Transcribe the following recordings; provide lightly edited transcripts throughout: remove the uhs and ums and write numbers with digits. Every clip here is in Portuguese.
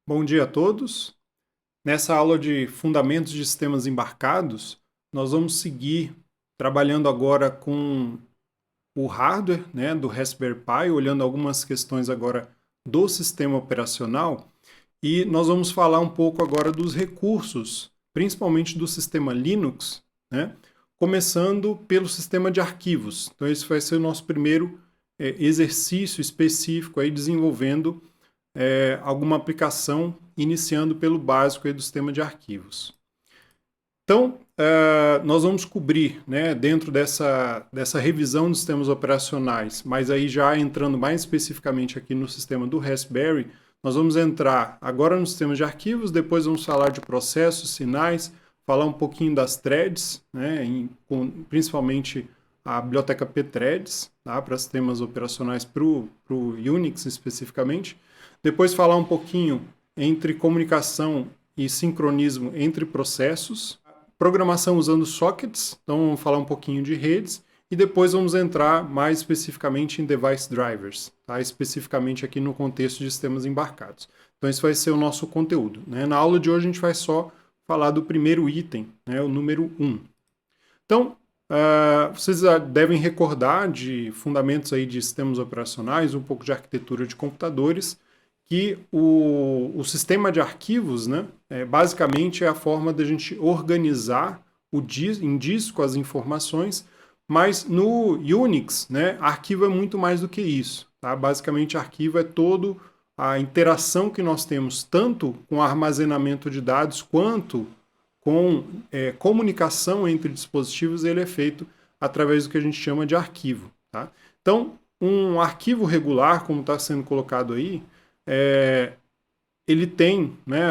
Bom dia a todos. Nessa aula de Fundamentos de Sistemas Embarcados, nós vamos seguir trabalhando agora com o hardware, né, do Raspberry Pi, olhando algumas questões agora do sistema operacional, e nós vamos falar um pouco agora dos recursos, principalmente do sistema Linux, né, começando pelo sistema de arquivos. Então esse vai ser o nosso primeiro exercício específico aí desenvolvendo alguma aplicação, iniciando pelo básico aí do sistema de arquivos. Então, nós vamos cobrir, né, dentro dessa revisão dos sistemas operacionais, mas aí já entrando mais especificamente aqui no sistema do Raspberry, nós vamos entrar agora no sistema de arquivos, depois vamos falar de processos, sinais, falar um pouquinho das threads, né, principalmente a biblioteca pthreads, tá, para sistemas operacionais para o Unix especificamente. Depois falar um pouquinho entre comunicação e sincronismo entre processos, programação usando sockets, então vamos falar um pouquinho de redes, e depois vamos entrar mais especificamente em device drivers, tá? Especificamente aqui no contexto de sistemas embarcados. Então esse vai ser o nosso conteúdo, né? Na aula de hoje a gente vai só falar do primeiro item, né? O número 1. Então, vocês devem recordar de fundamentos aí de sistemas operacionais, um pouco de arquitetura de computadores, que o sistema de arquivos, né, basicamente é a forma da gente organizar em disco as informações, mas no Unix, né, arquivo é muito mais do que isso. Tá? Basicamente, arquivo é todo a interação que nós temos tanto com armazenamento de dados quanto com comunicação entre dispositivos, ele é feito através do que a gente chama de arquivo. Tá? Então, um arquivo regular, como está sendo colocado aí, ele tem, né,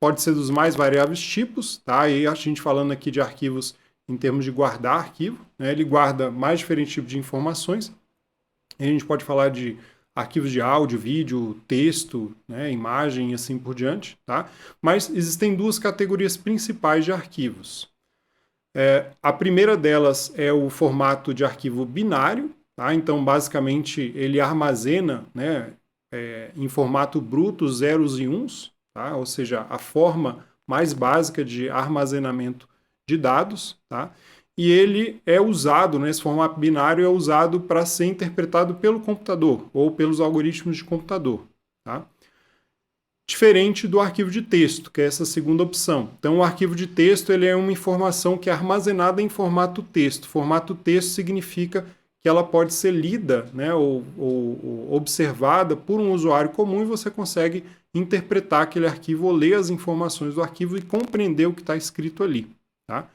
pode ser dos mais variáveis tipos, tá? E a gente falando aqui de arquivos em termos de guardar arquivo, né, ele guarda mais diferentes tipos de informações. A gente pode falar de arquivos de áudio, vídeo, texto, né, imagem e assim por diante, tá? Mas existem duas categorias principais de arquivos. A primeira delas é o formato de arquivo binário, tá? Então, basicamente, ele armazena, né, em formato bruto zeros e uns, tá? Ou seja, a forma mais básica de armazenamento de dados, tá? E ele é usado, né, esse formato binário é usado para ser interpretado pelo computador ou pelos algoritmos de computador. Tá? Diferente do arquivo de texto, que é essa segunda opção. Então, o arquivo de texto ele é uma informação que é armazenada em formato texto. Formato texto significa que ela pode ser lida, né, ou observada por um usuário comum e você consegue interpretar aquele arquivo ou ler as informações do arquivo e compreender o que está escrito ali. Tá?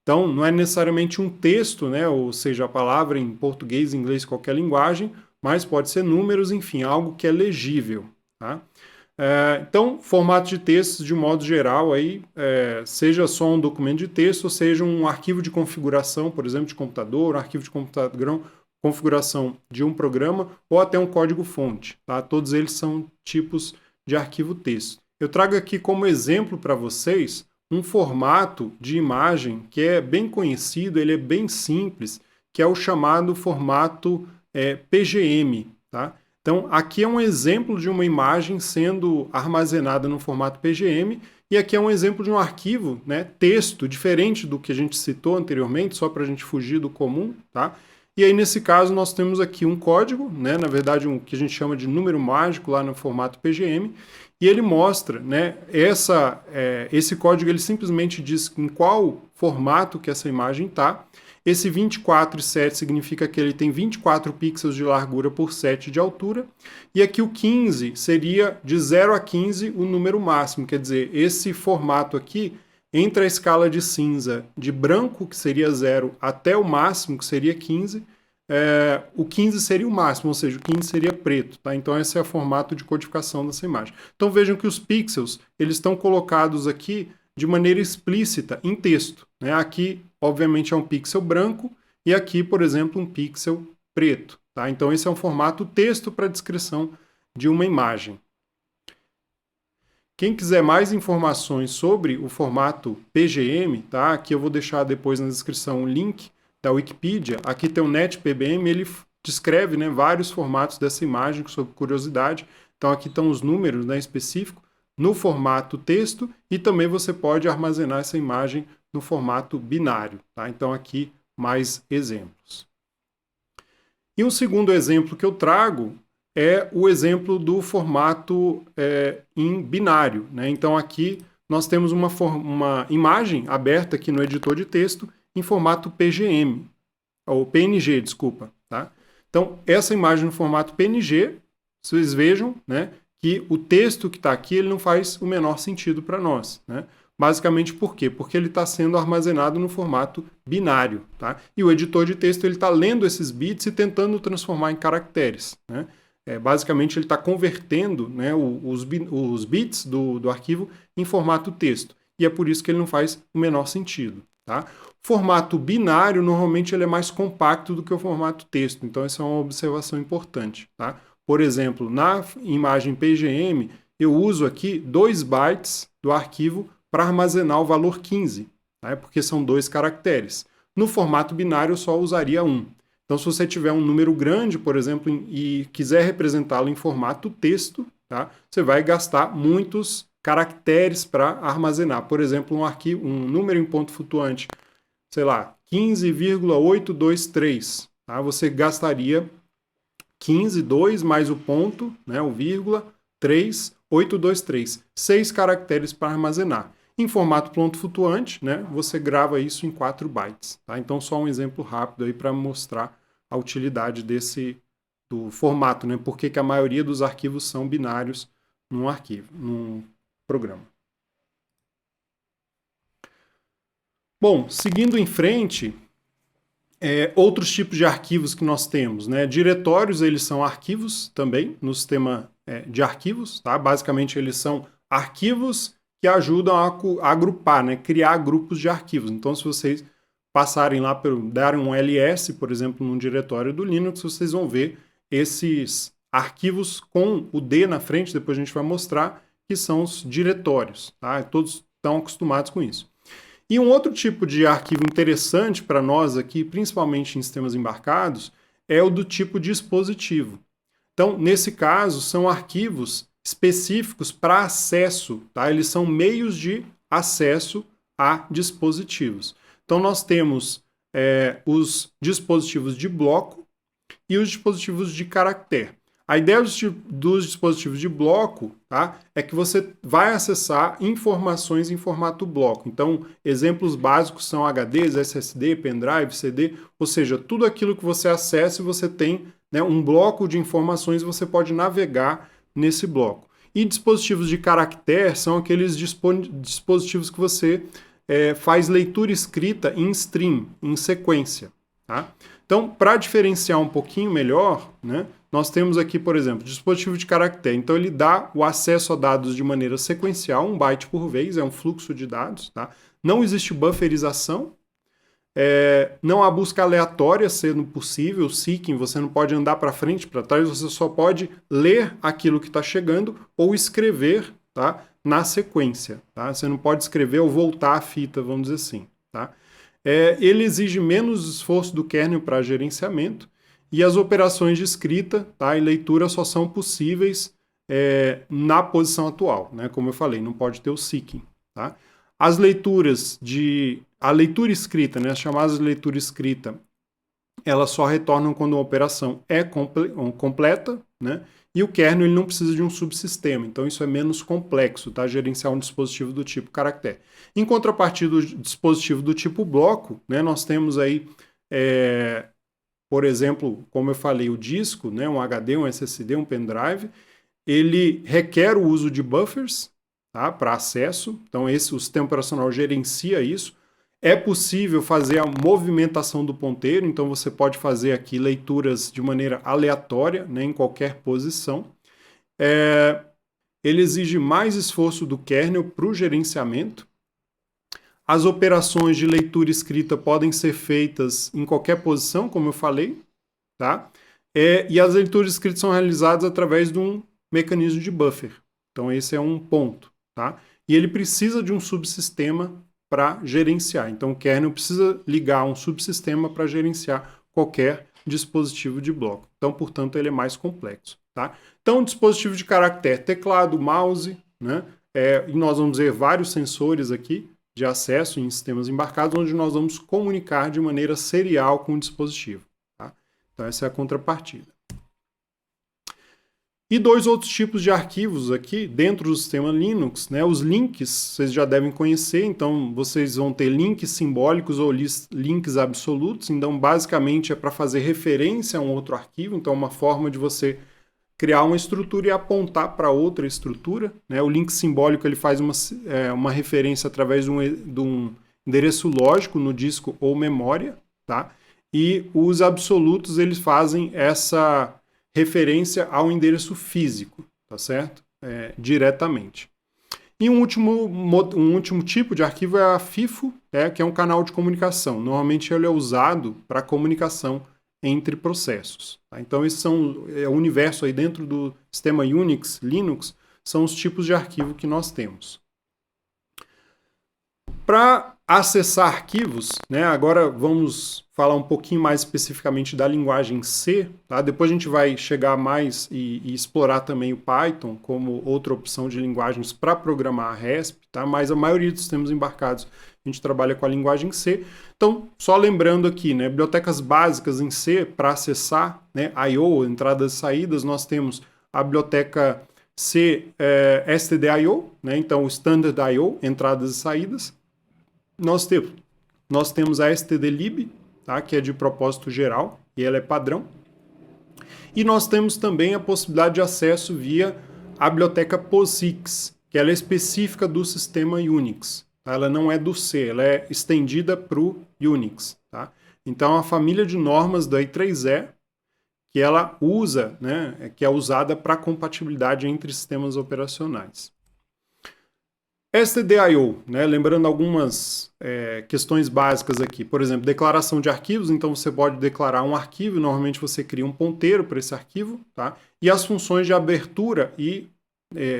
Então, não é necessariamente um texto, né, ou seja, a palavra em português, inglês, qualquer linguagem, mas pode ser números, enfim, algo que é legível. Tá? Então, formato de texto, de modo geral, aí, seja só um documento de texto, ou seja um arquivo de configuração, por exemplo, de computador, um arquivo de computador, configuração de um programa, ou até um código-fonte. Tá? Todos eles são tipos de arquivo texto. Eu trago aqui como exemplo para vocês um formato de imagem que é bem conhecido, ele é bem simples, que é o chamado formato PGM. Tá? Então, aqui é um exemplo de uma imagem sendo armazenada no formato PGM, e aqui é um exemplo de um arquivo, né, texto, diferente do que a gente citou anteriormente, só para a gente fugir do comum. Tá? E aí, nesse caso, nós temos aqui um código, né, na verdade, um que a gente chama de número mágico lá no formato PGM, e ele mostra, né, esse código ele simplesmente diz em qual formato que essa imagem está. Esse 24,7 significa que ele tem 24 pixels de largura por 7 de altura. E aqui o 15 seria de 0 a 15 o número máximo. Quer dizer, esse formato aqui, entre a escala de cinza de branco, que seria 0, até o máximo, que seria 15, o 15 seria o máximo, ou seja, o 15 seria preto. Tá? Então esse é o formato de codificação dessa imagem. Então vejam que os pixels eles estão colocados aqui de maneira explícita em texto. Né? Aqui, obviamente, é um pixel branco e aqui, por exemplo, um pixel preto. Tá? Então esse é um formato texto para descrição de uma imagem. Quem quiser mais informações sobre o formato PGM, tá? Aqui eu vou deixar depois na descrição um link da Wikipedia. Aqui tem o NetPBM, ele descreve, né, vários formatos dessa imagem, sob curiosidade. Então aqui estão os números, né, específicos, no formato texto e também você pode armazenar essa imagem no formato binário. Tá? Então aqui mais exemplos. E um segundo exemplo que eu trago é o exemplo do formato em binário. Né? Então aqui nós temos uma imagem aberta aqui no editor de texto em formato PGM, ou PNG, desculpa. Tá? Então essa imagem no formato PNG, vocês vejam, né, que o texto que está aqui ele não faz o menor sentido para nós. Né? Basicamente por quê? Porque ele está sendo armazenado no formato binário. Tá? E o editor de texto está lendo esses bits e tentando transformar em caracteres. Né? Basicamente ele está convertendo, né, os bits do arquivo em formato texto. E é por isso que ele não faz o menor sentido. Tá? Formato binário, normalmente ele é mais compacto do que o formato texto. Então essa é uma observação importante. Tá? Por exemplo, na imagem PGM, eu uso aqui 2 bytes do arquivo para armazenar o valor 15, né? Porque são 2 caracteres. No formato binário eu só usaria 1. Então se você tiver um número grande, por exemplo, e quiser representá-lo em formato texto, tá? Você vai gastar muitos caracteres para armazenar. Por exemplo, um número em ponto flutuante, sei lá, 15,823. Tá? Você gastaria 15, 2 mais o ponto, né, o vírgula, 3, 823. 6 caracteres para armazenar. Em formato ponto flutuante, né, você grava isso em 4 bytes. Tá? Então, só um exemplo rápido aí para mostrar a utilidade do formato, né? Por que a maioria dos arquivos são binários num programa. Bom, seguindo em frente, outros tipos de arquivos que nós temos, né? Diretórios, eles são arquivos também no sistema de arquivos, tá? Basicamente, eles são arquivos que ajudam a agrupar, né? Criar grupos de arquivos. Então, se vocês passarem lá, darem um ls, por exemplo, num diretório do Linux, vocês vão ver esses arquivos com o D na frente, depois a gente vai mostrar, que são os diretórios, tá? Todos estão acostumados com isso. E um outro tipo de arquivo interessante para nós aqui, principalmente em sistemas embarcados, é o do tipo dispositivo. Então, nesse caso, são arquivos específicos para acesso, tá? Eles são meios de acesso a dispositivos. Então, nós temos os dispositivos de bloco e os dispositivos de caractere. A ideia dos dispositivos de bloco, tá, é que você vai acessar informações em formato bloco. Então, exemplos básicos são HDs, SSD, pendrive, CD, ou seja, tudo aquilo que você acessa e você tem, né, um bloco de informações e você pode navegar nesse bloco. E dispositivos de caractere são aqueles dispositivos que você faz leitura escrita em stream, em sequência. Tá? Então, para diferenciar um pouquinho melhor, né, nós temos aqui, por exemplo, dispositivo de caractere. Então, ele dá o acesso a dados de maneira sequencial, 1 byte por vez, é um fluxo de dados. Tá? Não existe bufferização, não há busca aleatória sendo possível, seeking, você não pode andar para frente, para trás, você só pode ler aquilo que está chegando ou escrever, tá, na sequência. Tá? Você não pode escrever ou voltar a fita, vamos dizer assim. Tá? Ele exige menos esforço do kernel para gerenciamento e as operações de escrita, tá, e leitura só são possíveis na posição atual. Né? Como eu falei, não pode ter o seeking. Tá? As leituras a leitura escrita, né, as chamadas de leitura escrita, elas só retornam quando uma operação é completa, né? E o kernel ele não precisa de um subsistema, então isso é menos complexo, tá? Gerenciar um dispositivo do tipo caractere. Em contrapartida do dispositivo do tipo bloco, né, nós temos aí, por exemplo, como eu falei, o disco, né, um HD, um SSD, um pendrive, ele requer o uso de buffers, tá, para acesso, então o sistema operacional gerencia isso. É possível fazer a movimentação do ponteiro, então você pode fazer aqui leituras de maneira aleatória, né, em qualquer posição. Ele exige mais esforço do kernel para o gerenciamento. As operações de leitura e escrita podem ser feitas em qualquer posição, como eu falei. Tá? E as leituras escritas são realizadas através de um mecanismo de buffer. Então esse é um ponto. Tá? E ele precisa de um subsistema para gerenciar. Então o kernel precisa ligar um subsistema para gerenciar qualquer dispositivo de bloco. Então, portanto, ele é mais complexo. Tá? Então, dispositivo de caractere, teclado, mouse, né? e nós vamos ver vários sensores aqui de acesso em sistemas embarcados, onde nós vamos comunicar de maneira serial com o dispositivo. Tá? Então essa é a contrapartida. E dois outros tipos de arquivos aqui dentro do sistema Linux, né? Os links vocês já devem conhecer, então vocês vão ter links simbólicos ou links absolutos, então basicamente é para fazer referência a um outro arquivo, então é uma forma de você criar uma estrutura e apontar para outra estrutura, né? O link simbólico ele faz uma referência através de um endereço lógico no disco ou memória, tá? E os absolutos eles fazem essa referência ao endereço físico, tá certo? Diretamente. E um último tipo de arquivo é a FIFO, que é um canal de comunicação. Normalmente ele é usado para comunicação entre processos. Tá? Então esse o universo aí dentro do sistema Unix, Linux, são os tipos de arquivo que nós temos. Para acessar arquivos, né, agora vamos falar um pouquinho mais especificamente da linguagem C. Tá? Depois a gente vai chegar mais e explorar também o Python como outra opção de linguagens para programar a RESP, tá? Mas a maioria dos sistemas embarcados a gente trabalha com a linguagem C. Então, só lembrando aqui, né, bibliotecas básicas em C para acessar, né, I/O, entradas e saídas, nós temos a biblioteca C stdio, né, então o Standard I/O, entradas e saídas. Nós temos a stdlib, tá, que é de propósito geral, e ela é padrão. E nós temos também a possibilidade de acesso via a biblioteca POSIX, que ela é específica do sistema Unix. Tá? Ela não é do C, ela é estendida para o Unix. Tá? Então, a família de normas da I3E, que ela usa, né, que é usada para compatibilidade entre sistemas operacionais. stdio, né, lembrando algumas questões básicas aqui. Por exemplo, declaração de arquivos, então você pode declarar um arquivo, normalmente você cria um ponteiro para esse arquivo, tá? E as funções de abertura e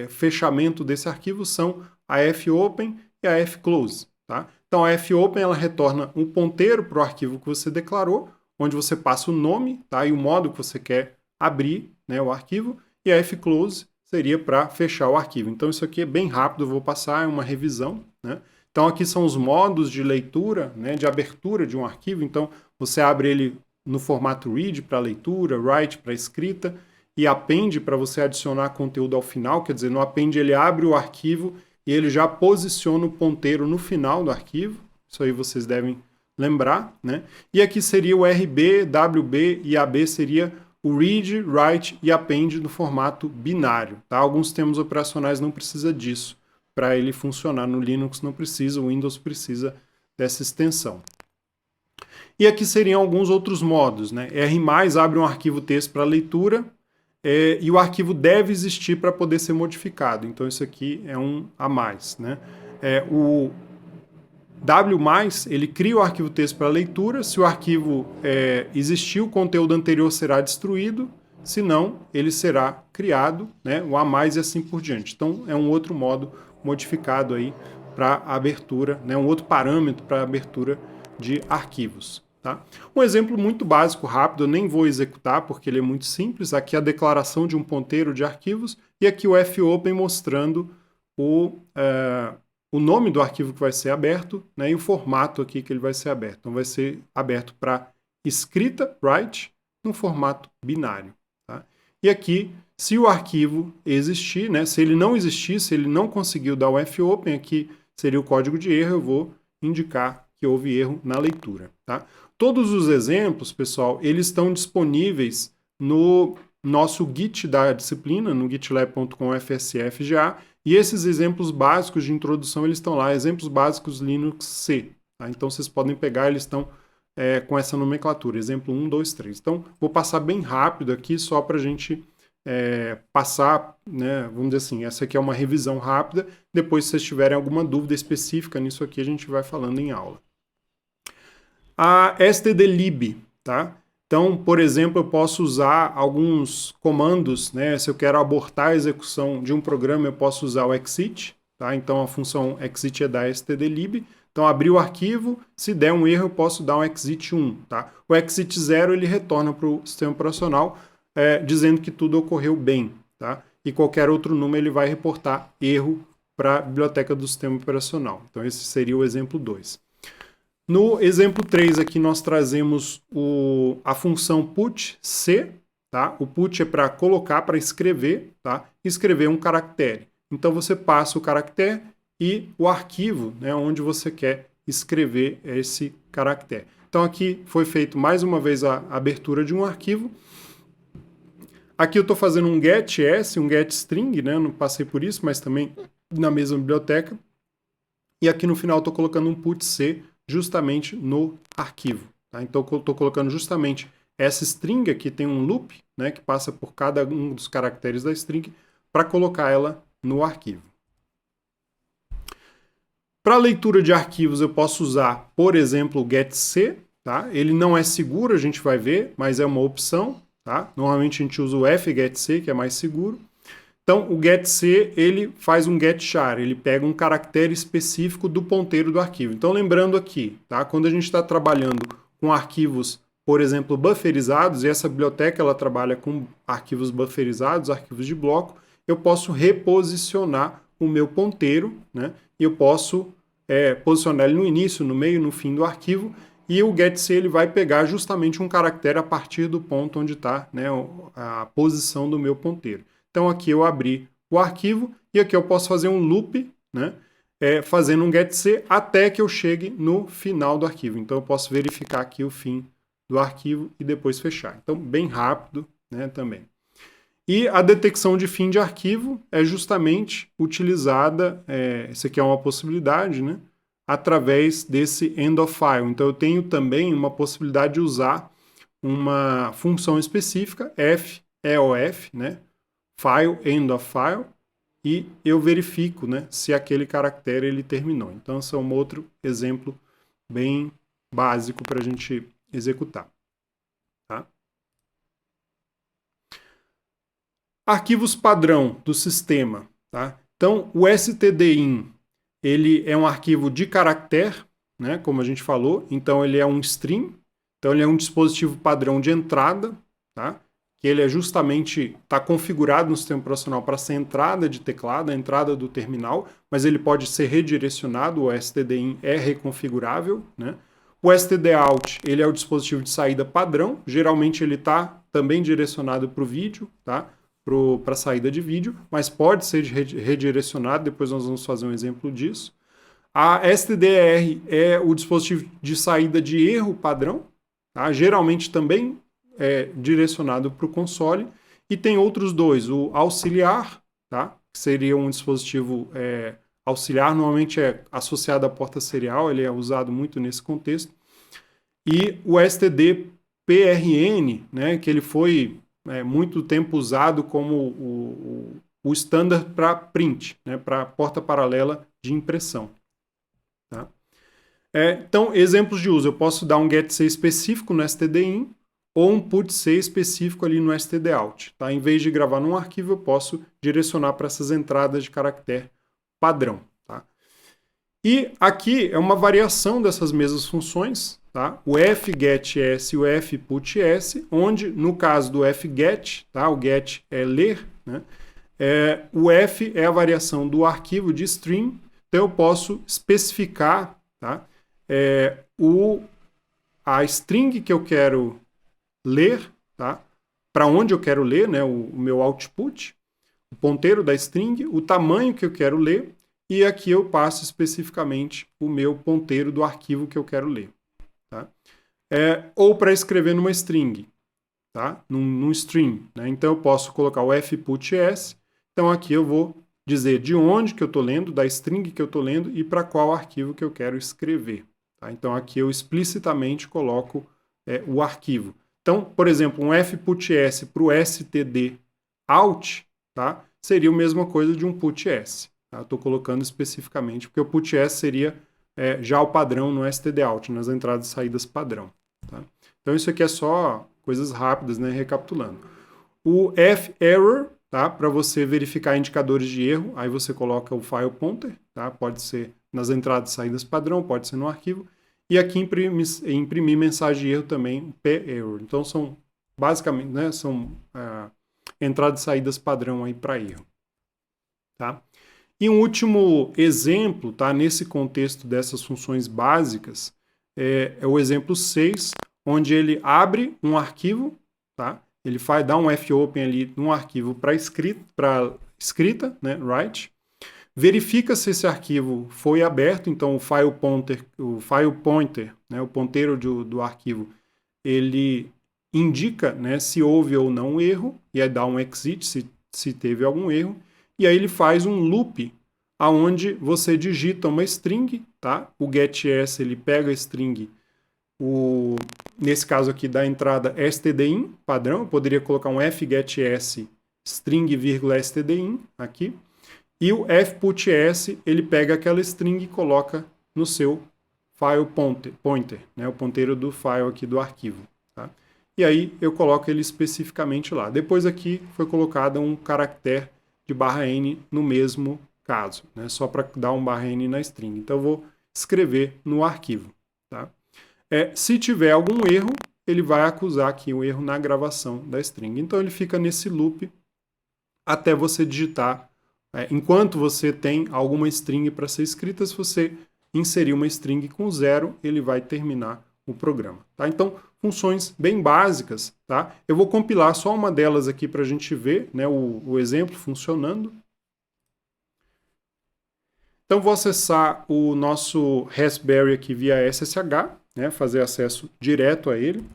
fechamento desse arquivo são a fopen e a fclose. Tá? Então a fopen ela retorna um ponteiro para o arquivo que você declarou, onde você passa o nome, tá? E o modo que você quer abrir, né, o arquivo, e a fclose seria para fechar o arquivo. Então isso aqui é bem rápido, eu vou passar uma revisão. Né? Então aqui são os modos de leitura, né, de abertura de um arquivo. Então você abre ele no formato read para leitura, write para escrita e append para você adicionar conteúdo ao final. Quer dizer, no append ele abre o arquivo e ele já posiciona o ponteiro no final do arquivo. Isso aí vocês devem lembrar. Né? E aqui seria o RB, WB e AB seria o read, write e append no formato binário. Tá? Alguns sistemas operacionais não precisa disso. Para ele funcionar no Linux não precisa, o Windows precisa dessa extensão. E aqui seriam alguns outros modos. Né? R+, abre um arquivo texto para leitura e o arquivo deve existir para poder ser modificado. Então isso aqui é um a mais. Né? O W+, ele cria o arquivo texto para leitura. Se o arquivo existir, o conteúdo anterior será destruído. Se não, ele será criado, né? O A+, e assim por diante. Então, é um outro modo modificado aí para abertura, né? Um outro parâmetro para abertura de arquivos. Tá? Um exemplo muito básico, rápido, eu nem vou executar porque ele é muito simples. Aqui a declaração de um ponteiro de arquivos e aqui o fopen mostrando o nome do arquivo que vai ser aberto, né, e o formato aqui que ele vai ser aberto. Então vai ser aberto para escrita, write, no formato binário. Tá? E aqui, se o arquivo existir, né, se ele não existir, se ele não conseguiu dar o fopen, aqui seria o código de erro, eu vou indicar que houve erro na leitura. Tá? Todos os exemplos, pessoal, eles estão disponíveis no nosso Git da disciplina, no gitlab.com/fsfga, e esses exemplos básicos de introdução, eles estão lá, exemplos básicos Linux C. Tá? Então vocês podem pegar, eles estão com essa nomenclatura, exemplo 1, 2, 3. Então vou passar bem rápido aqui, só para a gente passar, né, vamos dizer assim, essa aqui é uma revisão rápida, depois se vocês tiverem alguma dúvida específica nisso aqui, a gente vai falando em aula. A stdlib, tá? Então, por exemplo, eu posso usar alguns comandos, né? Se eu quero abortar a execução de um programa, eu posso usar o exit, tá? Então, a função exit é da stdlib. Então, abrir o arquivo, se der um erro, eu posso dar um exit 1, tá? O exit 0, ele retorna para o sistema operacional, dizendo que tudo ocorreu bem, tá? E qualquer outro número, ele vai reportar erro para a biblioteca do sistema operacional. Então esse seria o exemplo 2. No exemplo 3 aqui nós trazemos a função put-c, tá? O put é para colocar, para escrever, tá? Escrever um caractere. Então você passa o caractere e o arquivo, né, onde você quer escrever esse caractere. Então aqui foi feito mais uma vez a abertura de um arquivo. Aqui eu estou fazendo um getS, um getString, né? Não passei por isso, mas também na mesma biblioteca. E aqui no final eu estou colocando um put-c justamente no arquivo. Tá? Então eu estou colocando justamente essa string aqui, tem um loop, né, que passa por cada um dos caracteres da string, para colocar ela no arquivo. Para leitura de arquivos eu posso usar, por exemplo, o getC. Tá? Ele não é seguro, a gente vai ver, mas é uma opção. Tá? Normalmente a gente usa o fgetC, que é mais seguro. Então, o getC, ele faz um getChar, ele pega um caractere específico do ponteiro do arquivo. Então, lembrando aqui, tá? Quando a gente está trabalhando com arquivos, por exemplo, bufferizados, e essa biblioteca ela trabalha com arquivos bufferizados, arquivos de bloco, eu posso reposicionar o meu ponteiro, né? E eu posso posicionar ele no início, no meio, no fim do arquivo, e o getC ele vai pegar justamente um caractere a partir do ponto onde está, né, a posição do meu ponteiro. Então aqui eu abri o arquivo e aqui eu posso fazer um loop, né, fazendo um getC até que eu chegue no final do arquivo. Então eu posso verificar aqui o fim do arquivo e depois fechar. Então bem rápido, né, também. E a detecção de fim de arquivo é justamente utilizada, isso aqui é uma possibilidade, né, através desse end of file. Então eu tenho também uma possibilidade de usar uma função específica, FEOF, né, file, end of file, e eu verifico, né, se aquele caractere ele terminou. Então, esse é um outro exemplo bem básico para a gente executar. Tá? Arquivos padrão do sistema. Tá? Então, o stdin, ele é um arquivo de caractere, né, como a gente falou. Então, ele é um string. Então, ele é um dispositivo padrão de entrada, tá? Que ele é justamente, está configurado no sistema operacional para ser entrada de teclado, a entrada do terminal, mas ele pode ser redirecionado, o stdin é reconfigurável, né? O stdout, ele é o dispositivo de saída padrão, geralmente ele está também direcionado para o vídeo, tá? Para a saída de vídeo, mas pode ser redirecionado, depois nós vamos fazer um exemplo disso. A stdr é o dispositivo de saída de erro padrão, tá? Geralmente também direcionado para o console, e tem outros dois, o auxiliar, tá? Que seria um dispositivo auxiliar, normalmente é associado à porta serial, ele é usado muito nesse contexto, e o std-prn, né, que ele foi muito tempo usado como o standard para print, né, para porta paralela de impressão. Tá? Então, exemplos de uso, eu posso dar um getC específico no stdin, ou um put-c específico ali no stdout. Tá? Em vez de gravar num arquivo, eu posso direcionar para essas entradas de caractere padrão. Tá? E aqui é uma variação dessas mesmas funções, tá? O fgetS e o fputs, onde no caso do fget, tá? O get é ler, né? O f é a variação do arquivo de stream, então eu posso especificar, tá? A string que eu quero ler, tá? Para onde eu quero ler, né? O meu output, o ponteiro da string, o tamanho que eu quero ler, e aqui eu passo especificamente o meu ponteiro do arquivo que eu quero ler. Tá? Ou para escrever numa string, tá? num string. Né? Então eu posso colocar o fputs, então aqui eu vou dizer de onde que eu estou lendo, da string que eu estou lendo e para qual arquivo que eu quero escrever. Tá? Então aqui eu explicitamente coloco o arquivo. Então, por exemplo, um fputs para o stdout, tá? Seria a mesma coisa de um puts. Tá? Estou colocando especificamente, porque o puts seria já o padrão no stdout, nas entradas e saídas padrão. Tá? Então isso aqui é só coisas rápidas, né? Recapitulando. O ferror, tá? Para você verificar indicadores de erro, aí você coloca o file pointer, tá? Pode ser nas entradas e saídas padrão, pode ser no arquivo. E aqui imprimir mensagem de erro também, p-error. Então são basicamente, né, são entradas e saídas padrão aí para erro. Tá? E um último exemplo, tá? Nesse contexto dessas funções básicas, é o exemplo 6, onde ele abre um arquivo, tá? Ele dá um fopen ali num arquivo para escrita, né? Write. Verifica se esse arquivo foi aberto, então o file pointer, né? O ponteiro do arquivo, ele indica, né, se houve ou não um erro, e aí dá um exit se teve algum erro, e aí ele faz um loop aonde você digita uma string, tá? O getS ele pega a string, nesse caso aqui da entrada stdin, padrão, eu poderia colocar um fgetS string,stdin aqui, e o fputs ele pega aquela string e coloca no seu file pointer, né, o ponteiro do file aqui do arquivo. Tá? E aí eu coloco ele especificamente lá. Depois aqui foi colocado um caractere de /n no mesmo caso, né, só para dar um /n na string. Então eu vou escrever no arquivo. Tá? Se tiver algum erro, ele vai acusar aqui um erro na gravação da string. Então ele fica nesse loop até você digitar. Enquanto você tem alguma string para ser escrita, se você inserir uma string com 0, ele vai terminar o programa. Tá? Então, funções bem básicas. Tá? Eu vou compilar só uma delas aqui para a gente ver, né, o exemplo funcionando. Então, vou acessar o nosso Raspberry aqui via SSH, né, fazer acesso direto a ele.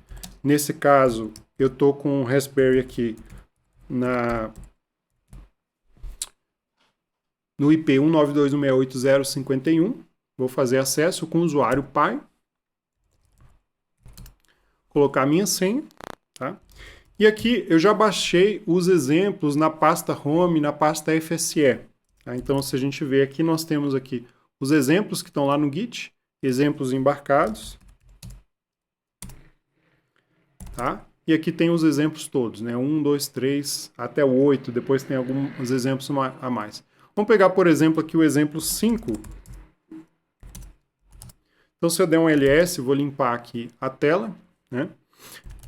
Nesse caso, eu estou com o Raspberry aqui no IP 192.168.0.51. Vou fazer acesso com o usuário pi. Colocar a minha senha. Tá? E aqui eu já baixei os exemplos na pasta home, na pasta FSE. Tá? Então, se a gente ver aqui, nós temos aqui os exemplos que estão lá no Git, exemplos embarcados. Tá? E aqui tem os exemplos todos, né? 1, 2, 3, até o 8, depois tem alguns exemplos a mais. Vamos pegar, por exemplo, aqui o exemplo 5. Então, se eu der um ls, vou limpar aqui a tela, né?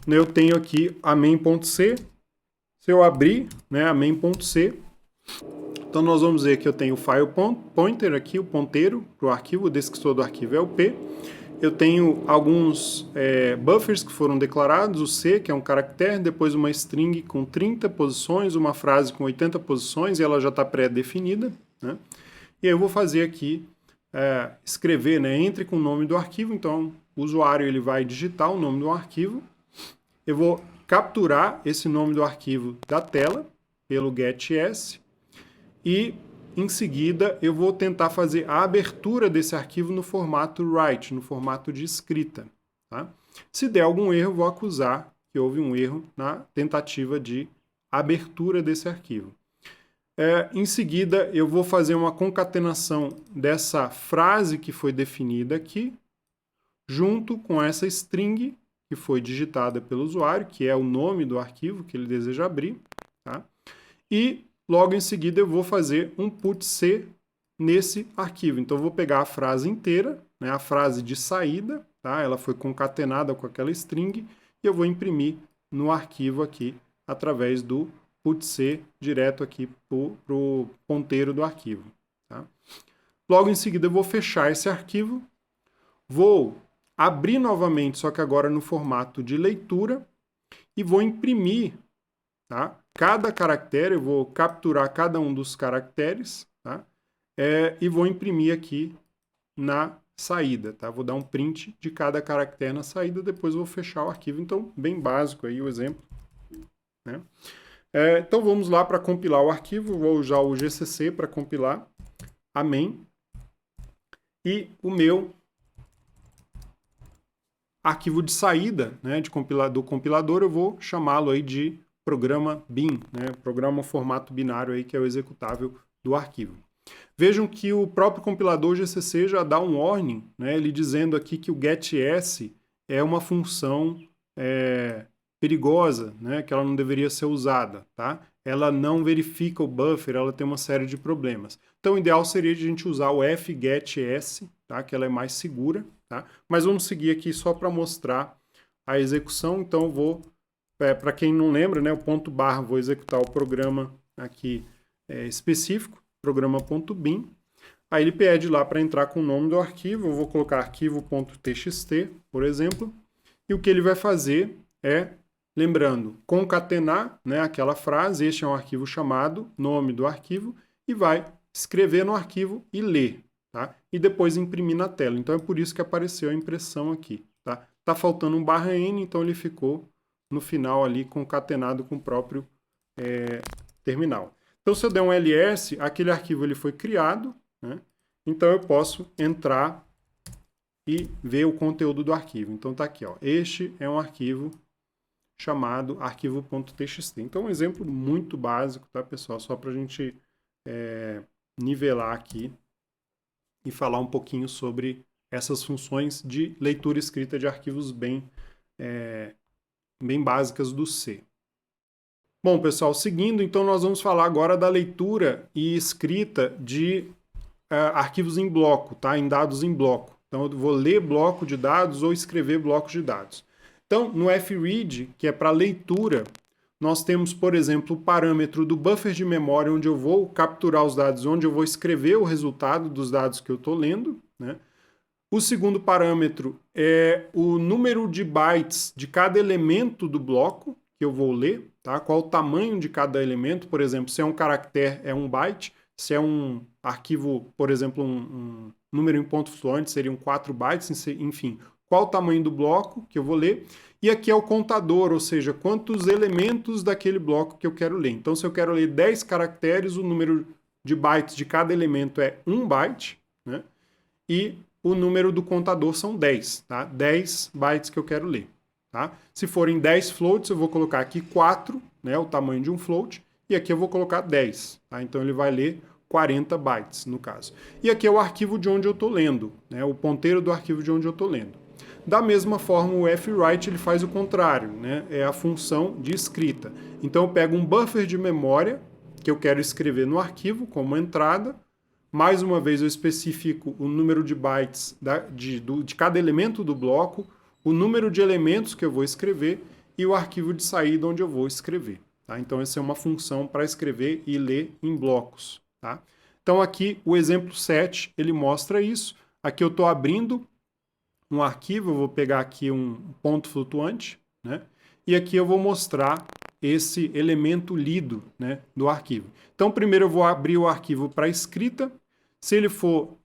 Eu tenho aqui a main.c. Se eu abrir, né, a main.c, então nós vamos ver que eu tenho o file pointer aqui, o ponteiro para o arquivo, o descritor do arquivo é o p. Eu tenho alguns buffers que foram declarados, o C, que é um caractere, depois uma string com 30 posições, uma frase com 80 posições, e ela já está pré-definida. Né? E aí eu vou fazer aqui, escrever, né, entre com o nome do arquivo, então o usuário ele vai digitar o nome do arquivo, eu vou capturar esse nome do arquivo da tela, pelo getS, e em seguida, eu vou tentar fazer a abertura desse arquivo no formato write, no formato de escrita. Tá? Se der algum erro, eu vou acusar que houve um erro na tentativa de abertura desse arquivo. Em seguida, eu vou fazer uma concatenação dessa frase que foi definida aqui, junto com essa string que foi digitada pelo usuário, que é o nome do arquivo que ele deseja abrir. Tá? E logo em seguida eu vou fazer um putC nesse arquivo. Então eu vou pegar a frase inteira, né, a frase de saída, tá? Ela foi concatenada com aquela string, e eu vou imprimir no arquivo aqui, através do putC direto aqui para o ponteiro do arquivo. Tá? Logo em seguida eu vou fechar esse arquivo, vou abrir novamente, só que agora no formato de leitura, e vou imprimir, tá? Cada caractere, eu vou capturar cada um dos caracteres, tá? E vou imprimir aqui na saída, tá? Vou dar um print de cada caractere na saída, depois vou fechar o arquivo. Então, bem básico aí o exemplo. Né? Então, vamos lá para compilar o arquivo. Vou usar o GCC para compilar a main. E o meu arquivo de saída, né, do compilador, eu vou chamá-lo aí de programa bin, né, programa formato binário aí, que é o executável do arquivo. Vejam que o próprio compilador GCC já dá um warning, né, ele dizendo aqui que o getS é uma função perigosa, né, que ela não deveria ser usada, tá? Ela não verifica o buffer, ela tem uma série de problemas. Então o ideal seria a gente usar o fgetS, tá, que ela é mais segura, tá? Mas vamos seguir aqui só para mostrar a execução. Então eu vou, para quem não lembra, né, o ponto barra, vou executar o programa aqui específico. programa.bin. Aí ele pede lá para entrar com o nome do arquivo, eu vou colocar arquivo.txt, por exemplo, e o que ele vai fazer é, lembrando, concatenar, né, aquela frase, este é um arquivo chamado, nome do arquivo, e vai escrever no arquivo e ler, tá? E depois imprimir na tela. Então é por isso que apareceu a impressão aqui, tá? Tá faltando um /n, então ele ficou no final ali concatenado com o próprio terminal. Então se eu der um ls, aquele arquivo ele foi criado, né? Então eu posso entrar e ver o conteúdo do arquivo. Então tá aqui, ó. Este é um arquivo chamado arquivo.txt. Então um exemplo muito básico, tá, pessoal? Só para a gente nivelar aqui e falar um pouquinho sobre essas funções de leitura e escrita de arquivos bem básicas do C. Bom, pessoal, seguindo, então nós vamos falar agora da leitura e escrita de arquivos em bloco, tá? Em dados em bloco. Então eu vou ler bloco de dados ou escrever blocos de dados. Então, no fread, que é para leitura, nós temos, por exemplo, o parâmetro do buffer de memória, onde eu vou capturar os dados, onde eu vou escrever o resultado dos dados que eu estou lendo, né? O segundo parâmetro é o número de bytes de cada elemento do bloco que eu vou ler, tá? Qual o tamanho de cada elemento, por exemplo, se é um caractere é 1 byte, se é um arquivo, por exemplo, um número em ponto flutuante, seriam 4 bytes, enfim, qual o tamanho do bloco que eu vou ler. E aqui é o contador, ou seja, quantos elementos daquele bloco que eu quero ler. Então, se eu quero ler 10 caracteres, o número de bytes de cada elemento é 1 byte, né? E o número do contador são 10, tá? 10 bytes que eu quero ler, tá? Se forem 10 floats, eu vou colocar aqui 4, né, o tamanho de um float, e aqui eu vou colocar 10, tá? Então ele vai ler 40 bytes, no caso. E aqui é o arquivo de onde eu estou lendo, né, o ponteiro do arquivo de onde eu estou lendo. Da mesma forma, o fwrite ele faz o contrário, né, é a função de escrita. Então eu pego um buffer de memória que eu quero escrever no arquivo como entrada. Mais uma vez eu especifico o número de bytes de cada elemento do bloco, o número de elementos que eu vou escrever e o arquivo de saída onde eu vou escrever. Tá? Então essa é uma função para escrever e ler em blocos. Tá? Então aqui o exemplo 7 ele mostra isso. Aqui eu estou abrindo um arquivo, eu vou pegar aqui um ponto flutuante, né? E aqui eu vou mostrar esse elemento lido, né, do arquivo. Então primeiro eu vou abrir o arquivo para escrita. Se ele for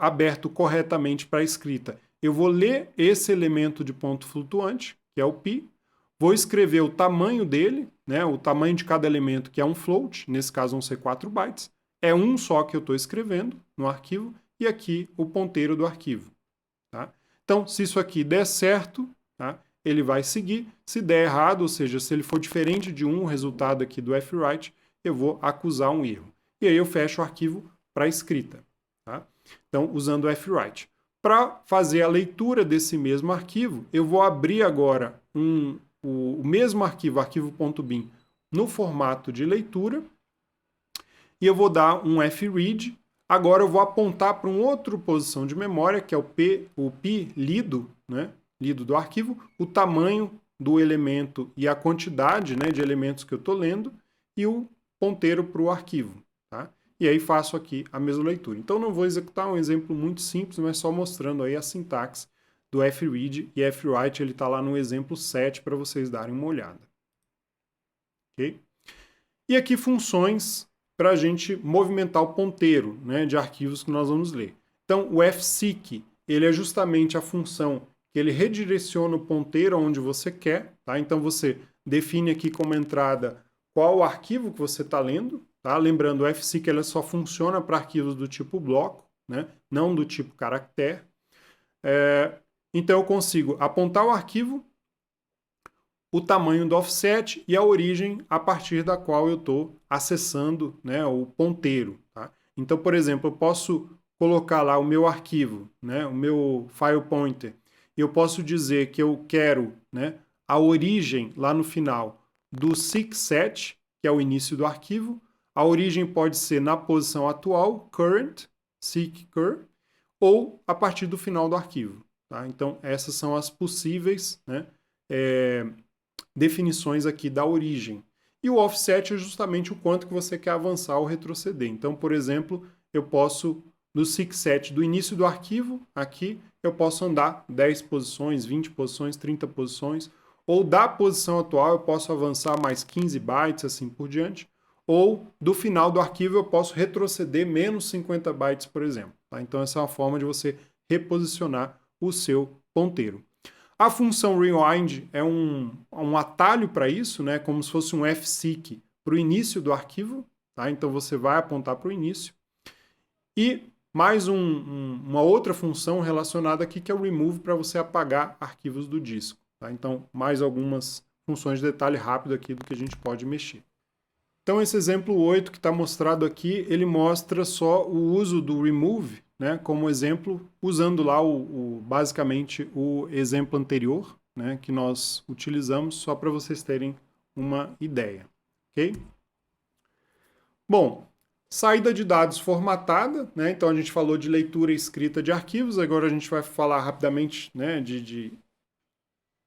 aberto corretamente para escrita, eu vou ler esse elemento de ponto flutuante, que é o pi, vou escrever o tamanho dele, né, o tamanho de cada elemento, que é um float, nesse caso vão ser 4 bytes, é um só que eu estou escrevendo no arquivo, e aqui o ponteiro do arquivo. Tá? Então, se isso aqui der certo, tá, ele vai seguir. Se der errado, ou seja, se ele for diferente de um resultado aqui do fwrite, eu vou acusar um erro. E aí eu fecho o arquivo para escrita. Tá? Então, usando o fwrite. Para fazer a leitura desse mesmo arquivo, eu vou abrir agora o mesmo arquivo, arquivo.bin, no formato de leitura, e eu vou dar um fread. Agora eu vou apontar para uma outra posição de memória, que é o pi lido, né, lido do arquivo, o tamanho do elemento e a quantidade, né, de elementos que eu estou lendo, e o ponteiro para o arquivo. Tá? E aí faço aqui a mesma leitura. Então não vou executar um exemplo muito simples, mas só mostrando aí a sintaxe do fread e fwrite, ele está lá no exemplo 7 para vocês darem uma olhada. Ok? E aqui funções para a gente movimentar o ponteiro, né, de arquivos que nós vamos ler. Então o fseek, ele é justamente a função que ele redireciona o ponteiro aonde você quer. Tá? Então você define aqui como entrada qual o arquivo que você está lendo. Tá? Lembrando, o fseek ela só funciona para arquivos do tipo bloco, né? Não do tipo caractere. Então eu consigo apontar o arquivo, o tamanho do offset e a origem a partir da qual eu estou acessando, né, o ponteiro. Tá? Então, por exemplo, eu posso colocar lá o meu arquivo, né, o meu file pointer, e eu posso dizer que eu quero, né, a origem lá no final do seek_set, que é o início do arquivo. A origem pode ser na posição atual, current, seek cur, ou a partir do final do arquivo. Tá? Então, essas são as possíveis, né, definições aqui da origem. E o offset é justamente o quanto que você quer avançar ou retroceder. Então, por exemplo, eu posso, no seek_set do início do arquivo, aqui, eu posso andar 10 posições, 20 posições, 30 posições, ou da posição atual eu posso avançar mais 15 bytes, assim por diante, ou do final do arquivo eu posso retroceder menos 50 bytes, por exemplo. Tá? Então essa é uma forma de você reposicionar o seu ponteiro. A função rewind é um atalho para isso, né? Como se fosse um fseek para o início do arquivo. Tá? Então você vai apontar para o início. E mais uma outra função relacionada aqui que é o remove para você apagar arquivos do disco. Tá? Então mais algumas funções de detalhe rápido aqui do que a gente pode mexer. Então esse exemplo 8 que está mostrado aqui, ele mostra só o uso do remove, né, como exemplo, usando lá basicamente o exemplo anterior, né, que nós utilizamos, só para vocês terem uma ideia. Ok? Bom, saída de dados formatada, né, então a gente falou de leitura e escrita de arquivos, agora a gente vai falar rapidamente, né, de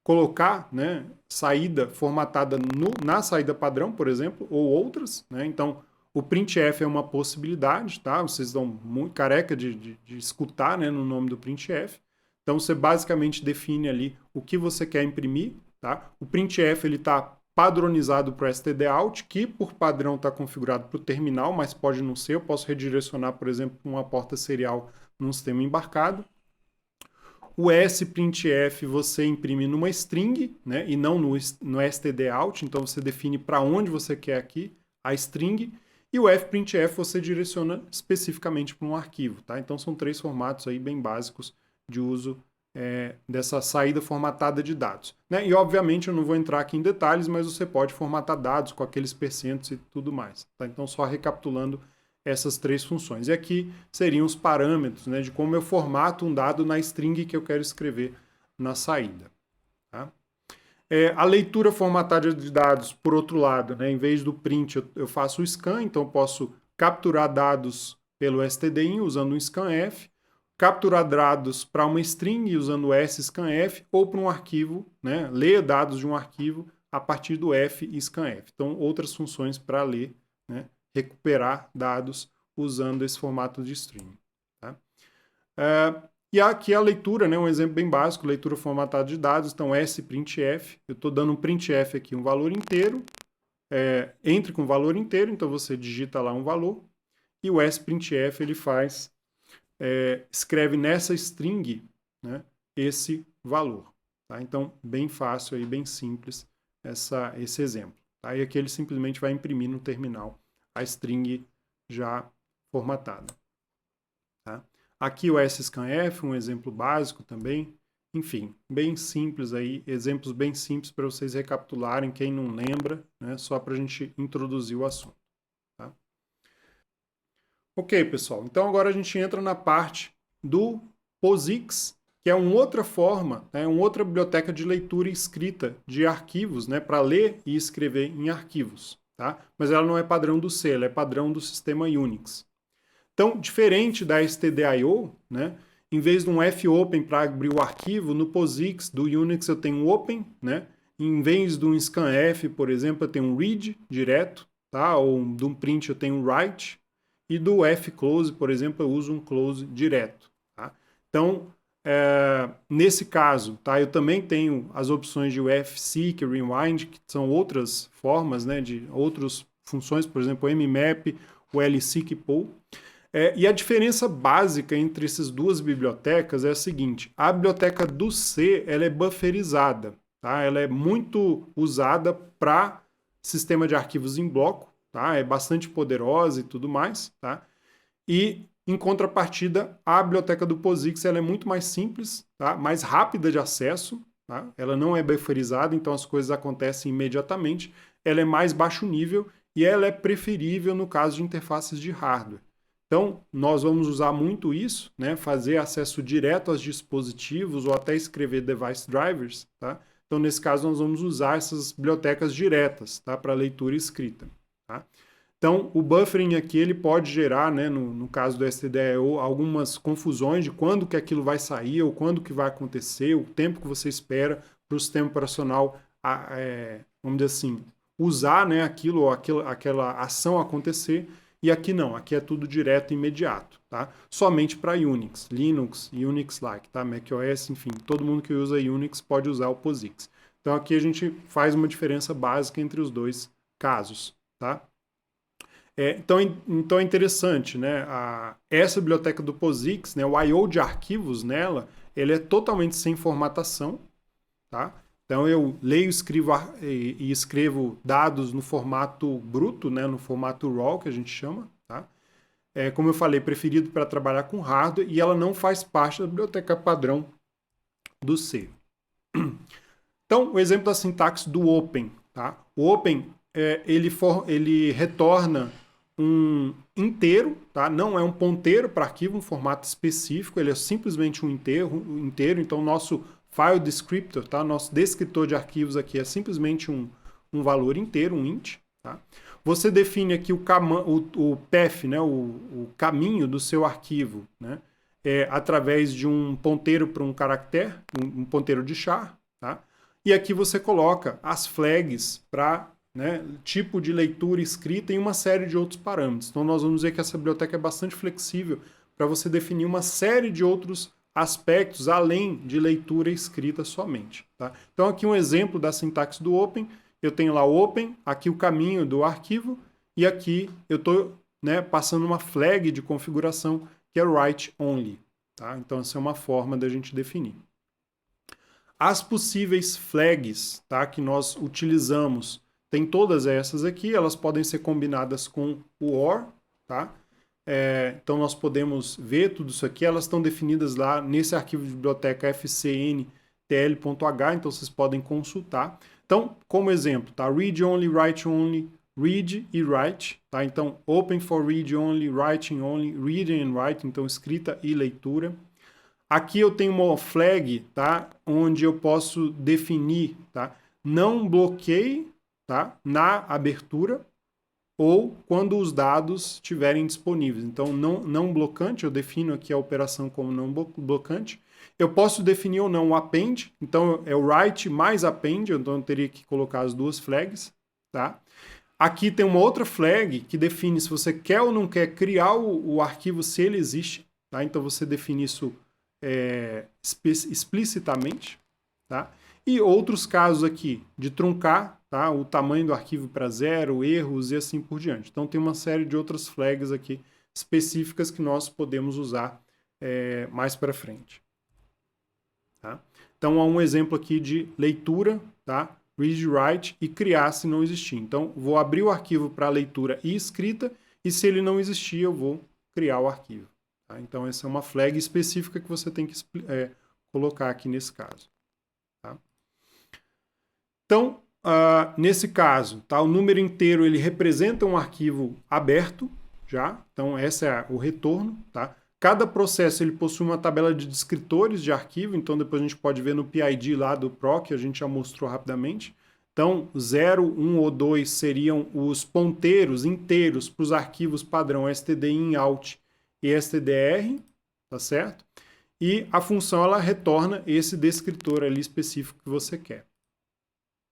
colocar, né, saída formatada na saída padrão, por exemplo, ou outras, né? Então, o printf é uma possibilidade, tá? Vocês estão muito careca de escutar, né, no nome do printf. Então, você basicamente define ali o que você quer imprimir, tá? O printf ele está padronizado para o stdout, que por padrão está configurado para o terminal, mas pode não ser. Eu posso redirecionar, por exemplo, uma porta serial num sistema embarcado. O sprintf você imprime numa string, né, e não no stdout, então você define para onde você quer aqui a string, e o fprintf você direciona especificamente para um arquivo. Tá? Então são 3 formatos aí bem básicos de uso dessa saída formatada de dados. Né? E obviamente eu não vou entrar aqui em detalhes, mas você pode formatar dados com aqueles percentos e tudo mais. Tá? Então só recapitulando essas 3 funções. E aqui seriam os parâmetros, né, de como eu formato um dado na string que eu quero escrever na saída. Tá? A leitura formatada de dados, por outro lado, né, em vez do print, eu faço o scan, então eu posso capturar dados pelo stdin usando um scanf, capturar dados para uma string usando o sscanf, ou para um arquivo, né, ler dados de um arquivo a partir do fscanf. Então, outras funções para ler, né, recuperar dados usando esse formato de string. Tá? E aqui a leitura, né, um exemplo bem básico, leitura formatada de dados, então sprintf, eu estou dando um printf aqui, um valor inteiro, entre com valor inteiro, então você digita lá um valor, e o sprintf ele faz, escreve nessa string, né, esse valor. Tá? Então, bem fácil, aí, bem simples esse exemplo. Tá? E aqui ele simplesmente vai imprimir no terminal a string já formatada. Tá? Aqui o sscanf, um exemplo básico também. Enfim, bem simples aí, exemplos bem simples para vocês recapitularem, quem não lembra, né, só para a gente introduzir o assunto. Tá? Ok, pessoal, então agora a gente entra na parte do POSIX, que é uma outra forma, né, uma outra biblioteca de leitura e escrita de arquivos, né, para ler e escrever em arquivos. Tá? Mas ela não é padrão do C, ela é padrão do sistema Unix. Então, diferente da stdio, né, em vez de um fopen para abrir o arquivo, no POSIX do Unix eu tenho um open, né, em vez de um scanf, por exemplo, eu tenho um read direto, tá, ou de um print eu tenho um write, e do fclose, por exemplo, eu uso um close direto. Tá? Então, nesse caso, tá, eu também tenho as opções de fseek, rewind, que são outras formas, né, de outras funções, por exemplo, o mmap, o lseek poll. E a diferença básica entre essas duas bibliotecas é a seguinte: a biblioteca do C ela é bufferizada, tá? Ela é muito usada para sistema de arquivos em bloco, tá? É bastante poderosa e tudo mais, tá? E em contrapartida, a biblioteca do POSIX ela é muito mais simples, tá? Mais rápida de acesso, tá? Ela não é bufferizada, então as coisas acontecem imediatamente. Ela é mais baixo nível e ela é preferível no caso de interfaces de hardware. Então, nós vamos usar muito isso, né? Fazer acesso direto aos dispositivos ou até escrever device drivers, tá? Então, nesse caso, nós vamos usar essas bibliotecas diretas, tá? Para leitura e escrita, tá? Então, o buffering aqui ele pode gerar, né, no caso do stdio, algumas confusões de quando que aquilo vai sair ou quando que vai acontecer, o tempo que você espera para o sistema operacional, vamos dizer assim, usar, né, aquilo ou aquela ação acontecer, e aqui não, aqui é tudo direto e imediato, tá? Somente para Unix, Linux, Unix-like, tá? macOS, enfim, todo mundo que usa Unix pode usar o POSIX. Então aqui a gente faz uma diferença básica entre os dois casos, tá? Então é interessante, né? Essa biblioteca do POSIX, né, o I/O de arquivos nela, ele é totalmente sem formatação, tá? Então eu leio e escrevo dados no formato bruto, né, no formato RAW, que a gente chama, tá? Como eu falei, preferido para trabalhar com hardware, e ela não faz parte da biblioteca padrão do C. Então, o exemplo da sintaxe do Open, tá? O Open, ele retorna um inteiro, tá? Não é um ponteiro para arquivo, um formato específico, ele é simplesmente um inteiro. Então, nosso file descriptor, tá? Nosso descritor de arquivos aqui é simplesmente um valor inteiro, um int, tá? Você define aqui o path, né? o caminho do seu arquivo, né? Através de um ponteiro para um caractere, um ponteiro de char, tá? E aqui você coloca as flags para, né, tipo de leitura escrita e uma série de outros parâmetros. Então nós vamos ver que essa biblioteca é bastante flexível para você definir uma série de outros aspectos além de leitura escrita somente, tá? Então aqui um exemplo da sintaxe do Open. Eu tenho lá o Open, aqui o caminho do arquivo, e aqui eu estou, né, passando uma flag de configuração que é write only, tá? Então essa é uma forma da gente definir. As possíveis flags, tá, que nós utilizamos, tem todas essas aqui, elas podem ser combinadas com o OR, tá? Então nós podemos ver tudo isso aqui, elas estão definidas lá nesse arquivo de biblioteca fcntl.h, então vocês podem consultar. Então, como exemplo, tá? Read only, write only, read e write, tá? Então, open for read only, writing only, reading and writing, então escrita e leitura. Aqui eu tenho uma flag, tá? Onde eu posso definir, tá? Não bloqueie, tá? Na abertura ou quando os dados estiverem disponíveis. Então, não blocante, eu defino aqui a operação como não blocante. Eu posso definir ou não o append, então é o write mais append, então eu teria que colocar as duas flags, tá? Aqui tem uma outra flag que define se você quer ou não quer criar o arquivo, se ele existe, tá? Então você define isso explicitamente, tá? E outros casos aqui de truncar, tá? O tamanho do arquivo para 0, erros e assim por diante. Então tem uma série de outras flags aqui específicas que nós podemos usar mais para frente. Tá? Então há um exemplo aqui de leitura, tá? Read, write e criar se não existir. Então vou abrir o arquivo para leitura e escrita, e se ele não existir eu vou criar o arquivo. Tá? Então essa é uma flag específica que você tem que colocar aqui nesse caso. Tá? Então, nesse caso, tá? O número inteiro ele representa um arquivo aberto, já. Então esse é o retorno. Tá? Cada processo ele possui uma tabela de descritores de arquivo, então depois a gente pode ver no PID lá do PROC, a gente já mostrou rapidamente. Então 0, 1 ou 2 seriam os ponteiros inteiros para os arquivos padrão stdin, out e stdr, tá certo? E a função ela retorna esse descritor ali específico que você quer.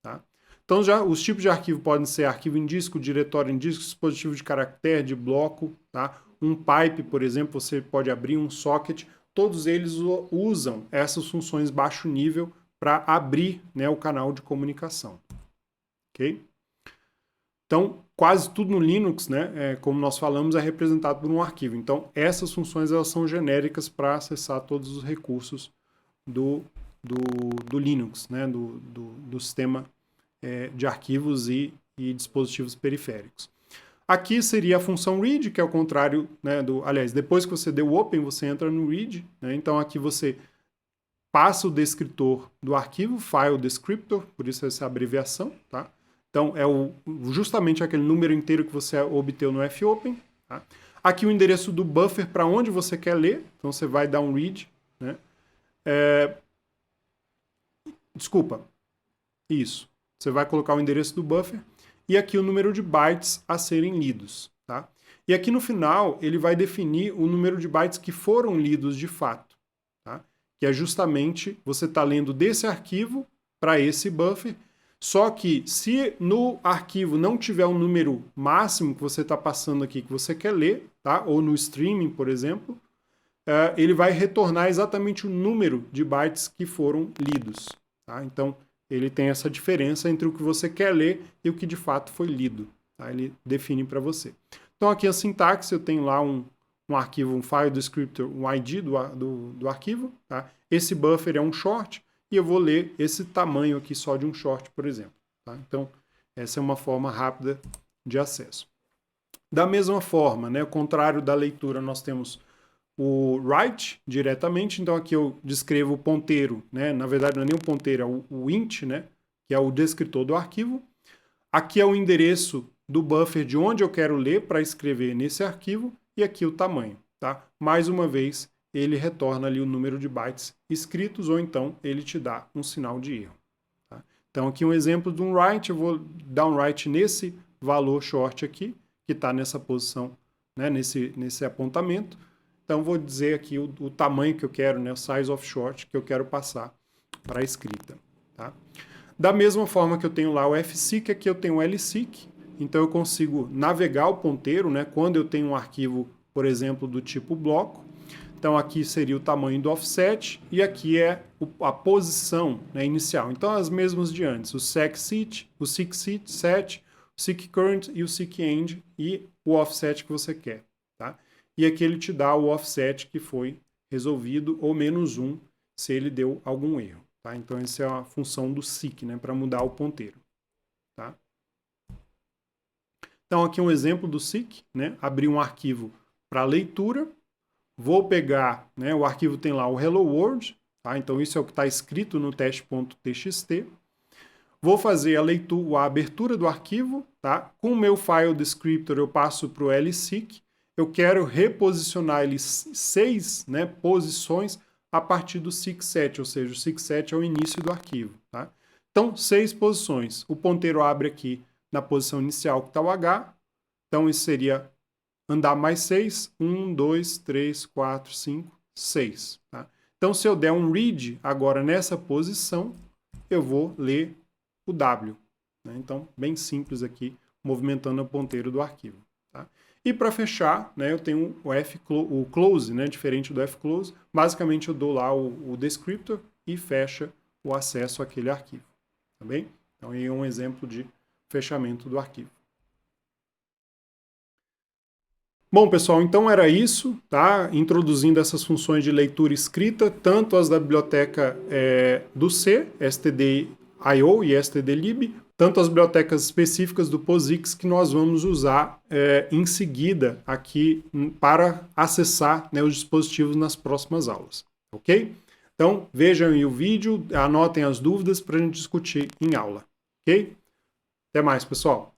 Tá? Então já os tipos de arquivo podem ser arquivo em disco, diretório em disco, dispositivo de caractere, de bloco, tá? Um pipe, por exemplo, você pode abrir um socket. Todos eles usam essas funções baixo nível para abrir, né, o canal de comunicação. Ok? Então, quase tudo no Linux, né, como nós falamos, é representado por um arquivo. Então, essas funções elas são genéricas para acessar todos os recursos do Linux, né, do sistema de arquivos e dispositivos periféricos. Aqui seria a função read, que é o contrário, né, aliás, depois que você deu o open, você entra no read, né, então aqui você passa o descritor do arquivo, file descriptor, por isso essa abreviação, tá? Então é justamente aquele número inteiro que você obteve no fopen, tá? Aqui o endereço do buffer para onde você quer ler, então você vai dar um read, né? Desculpa, isso, você vai colocar o endereço do buffer, e aqui o número de bytes a serem lidos. Tá? E aqui no final, ele vai definir o número de bytes que foram lidos de fato. Tá? Que é justamente você está lendo desse arquivo para esse buffer. Só que se no arquivo não tiver um número máximo que você está passando aqui que você quer ler, tá? Ou no streaming, por exemplo, ele vai retornar exatamente o número de bytes que foram lidos. Tá? Então, ele tem essa diferença entre o que você quer ler e o que de fato foi lido. Tá? Ele define para você. Então, aqui a sintaxe, eu tenho lá um arquivo, um file descriptor, um ID do arquivo. Tá? Esse buffer é um short e eu vou ler esse tamanho aqui só de um short, por exemplo. Tá? Então, essa é uma forma rápida de acesso. Da mesma forma, né, ao contrário da leitura, nós temos o write diretamente, então aqui eu descrevo o ponteiro, né? Na verdade não é nem o ponteiro, é o int, né? Que é o descritor do arquivo. Aqui é o endereço do buffer de onde eu quero ler para escrever nesse arquivo e aqui o tamanho, tá? Mais uma vez, ele retorna ali o número de bytes escritos ou então ele te dá um sinal de erro. Tá? Então aqui um exemplo de um write, eu vou dar um write nesse valor short aqui, que está nessa posição, né? nesse apontamento. Então, vou dizer aqui o tamanho que eu quero, né, o size of short que eu quero passar para a escrita. Tá? Da mesma forma que eu tenho lá o fseek, aqui eu tenho o lseek. Então, eu consigo navegar o ponteiro, né, quando eu tenho um arquivo, por exemplo, do tipo bloco. Então, aqui seria o tamanho do offset e aqui é a posição, né, inicial. Então, as mesmas de antes, o seekset, o seekset, o seekcurrent e o seekend e o offset que você quer. Tá? E aqui ele te dá o offset que foi resolvido, ou -1, se ele deu algum erro. Tá? Então, essa é a função do seek, né, para mudar o ponteiro. Tá? Então, aqui um exemplo do seek, né, abrir um arquivo para leitura, vou pegar, né, o arquivo tem lá o hello world, tá? Então isso é o que está escrito no teste.txt. Vou fazer a leitura, a abertura do arquivo, tá? Com o meu file descriptor eu passo para o lseek. Eu quero reposicionar ele 6, né, posições a partir do seekset, ou seja, o seekset é o início do arquivo. Tá? Então, 6 posições. O ponteiro abre aqui na posição inicial que está o H. Então, isso seria andar mais 6. 1, 2, 3, 4, 5, 6. Tá? Então, se eu der um read agora nessa posição, eu vou ler o W. Né? Então, bem simples aqui, movimentando o ponteiro do arquivo. Tá? E para fechar, né, eu tenho o close, né, diferente do fclose. Basicamente, eu dou lá o descriptor e fecha o acesso àquele arquivo. Tá bem? Então, aí é um exemplo de fechamento do arquivo. Bom, pessoal, então era isso, tá? Introduzindo essas funções de leitura e escrita, tanto as da biblioteca do C, std.io e stdlib, tanto as bibliotecas específicas do POSIX que nós vamos usar em seguida aqui para acessar, né, os dispositivos nas próximas aulas, ok? Então, vejam aí o vídeo, anotem as dúvidas para a gente discutir em aula, ok? Até mais, pessoal!